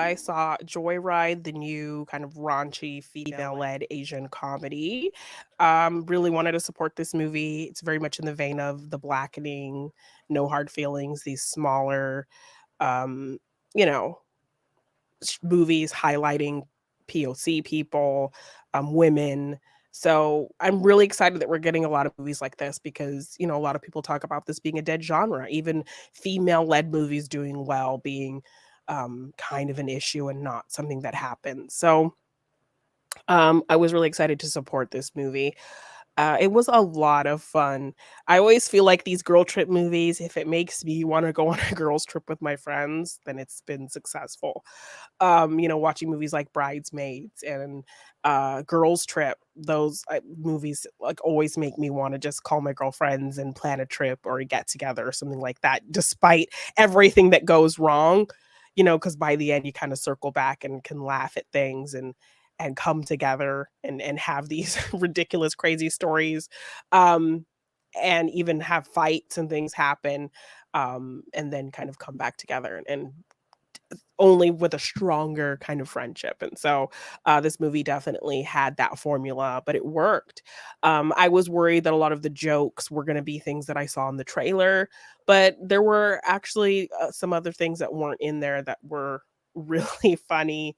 I saw Joyride, the new kind of raunchy female-led Asian comedy. Really wanted to support this movie. It's very much in the vein of The Blackening, No Hard Feelings, these smaller, um, you know, movies highlighting POC people, women. So I'm really excited that we're getting a lot of movies like this because, a lot of people talk about this being a dead genre, even female-led movies doing well being kind of an issue and not something that happens. So I was really excited to support this movie. It was a lot of fun. I always feel like these girl trip movies, if it makes me want to go on a girls trip with my friends, then it's been successful. Watching movies like Bridesmaids and Girls Trip, those movies like always make me want to just call my girlfriends and plan a trip or a get together or something like that, despite everything that goes wrong. Because by the end you kind of circle back and can laugh at things and come together and have these ridiculous, crazy stories, um, and even have fights and things happen, and then kind of come back together and only with a stronger kind of friendship. And so this movie definitely had that formula, but it worked. I was worried that a lot of the jokes were going to be things that I saw in the trailer, but there were actually some other things that weren't in there that were really funny.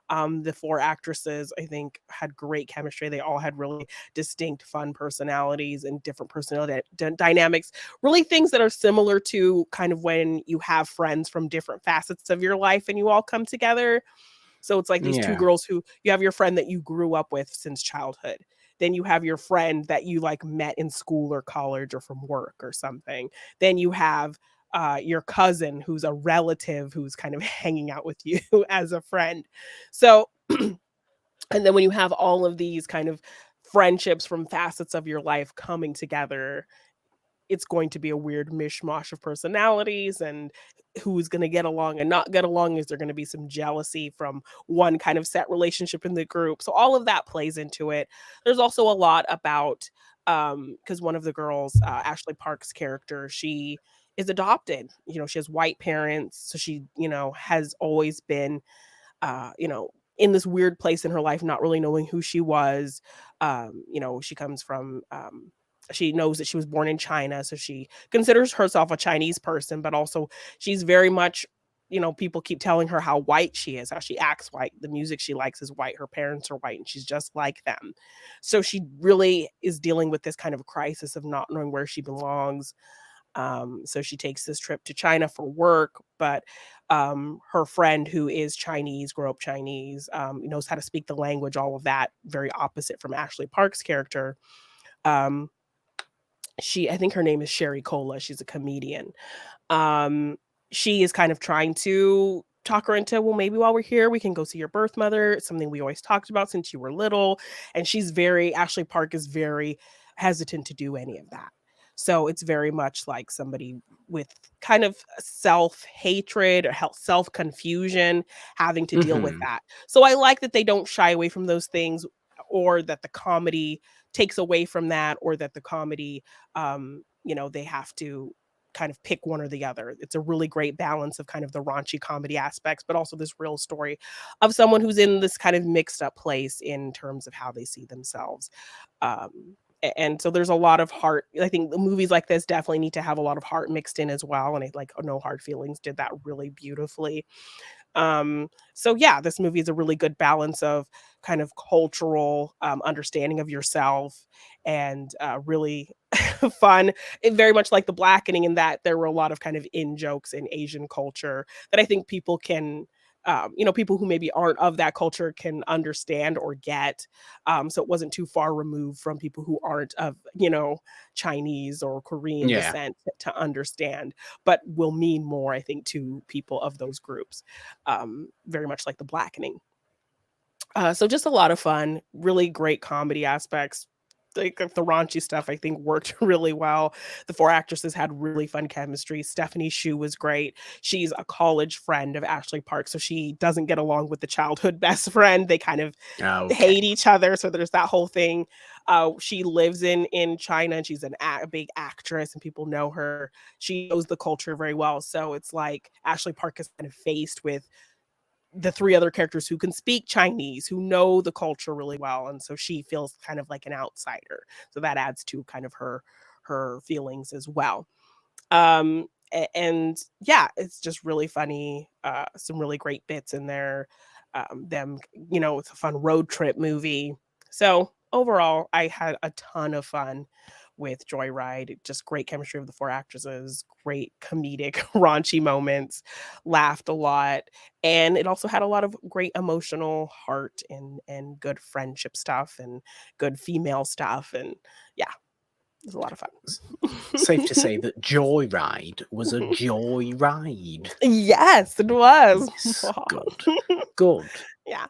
The four actresses, I think, had great chemistry. They all had really distinct, fun personalities and different personality dynamics, really things that are similar to kind of when you have friends from different facets of your life and you all come together. So it's like these two Yeah. girls who you have your friend that you grew up with since childhood. Then you have your friend that you like met in school or college or from work or something. Then you have your cousin who's a relative who's kind of hanging out with you as a friend. So, and then when you have all of these kind of friendships from facets of your life coming together, it's going to be a weird mishmash of personalities and who's going to get along and not get along. Is there going to be some jealousy from one kind of set relationship in the group? So all of that plays into it. There's also a lot about because one of the girls, Ashley Park's character, she is adopted. She has white parents, so she has always been in this weird place in her life, not really knowing who she was. She comes from she knows that she was born in China, so she considers herself a Chinese person, but also she's very much, people keep telling her how white she is, how she acts white. The music she likes is white. Her parents are white, and she's just like them. So she really is dealing with this kind of crisis of not knowing where she belongs. So she takes this trip to China for work, but her friend who is Chinese, grew up Chinese, knows how to speak the language, all of that, very opposite from Ashley Park's character. Um, I think her name is Sherry Cola. She's a comedian. Um, she is kind of trying to talk her into, well, maybe while we're here, we can go see your birth mother. It's something we always talked about since you were little. And Ashley Park is very hesitant to do any of that. So it's very much like somebody with kind of self hatred or self confusion having to deal with Hmm. that. So I like that they don't shy away from those things, or that the comedy takes away from that, or that the comedy, they have to kind of pick one or the other. It's a really great balance of kind of the raunchy comedy aspects, but also this real story of someone who's in this kind of mixed up place in terms of how they see themselves. And so there's a lot of heart. I think the movies like this definitely need to have a lot of heart mixed in as well. And I like No Hard Feelings did that really beautifully. So yeah, this movie is a really good balance of kind of cultural understanding of yourself and really fun. It very much like The Blackening, in that there were a lot of kind of in jokes in Asian culture that I think people can. People who maybe aren't of that culture can understand or get. So it wasn't too far removed from people who aren't of, Chinese or Korean Yeah. descent to understand, but will mean more, I think, to people of those groups. Very much like The Blackening. So just a lot of fun, really great comedy aspects. Like the raunchy stuff, I think worked really well. The four actresses had really fun chemistry. Stephanie Shu was great. She's a college friend of Ashley Park, so she doesn't get along with the childhood best friend. They kind of Okay. hate each other. So there's that whole thing. She lives in China, and she's a big actress, and people know her. She knows the culture very well. So it's like Ashley Park is kind of faced with the three other characters who can speak Chinese, who know the culture really well, and so she feels kind of like an outsider. So that adds to kind of her feelings as well. And yeah, it's just really funny. Some really great bits in there. Them, it's a fun road trip movie. So overall, I had a ton of fun with Joyride. Just great chemistry of the four actresses, great comedic raunchy moments, laughed a lot, and it also had a lot of great emotional heart and good friendship stuff and good female stuff, and yeah, it was a lot of Safe to fun. say that Joyride was a joy ride. Yes, it was. Yes, good. Good. Yeah.